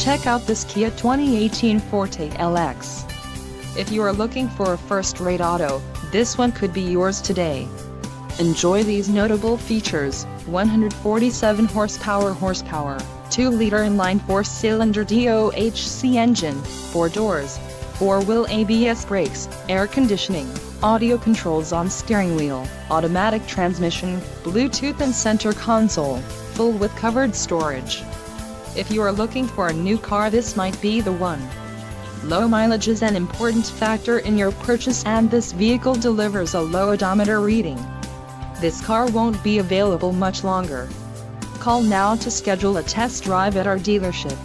Check out this Kia 2018 Forte LX. If you are looking for a first-rate auto, this one could be yours today. Enjoy these notable features: 147 horsepower, 2-liter inline 4-cylinder DOHC engine, 4 doors, 4-wheel ABS brakes, air conditioning, audio controls on steering wheel, automatic transmission, Bluetooth and center console, full with covered storage. If you are looking for a new car, this might be the one. Low mileage is an important factor in your purchase, and this vehicle delivers a low odometer reading. This car won't be available much longer. Call now to schedule a test drive at our dealership.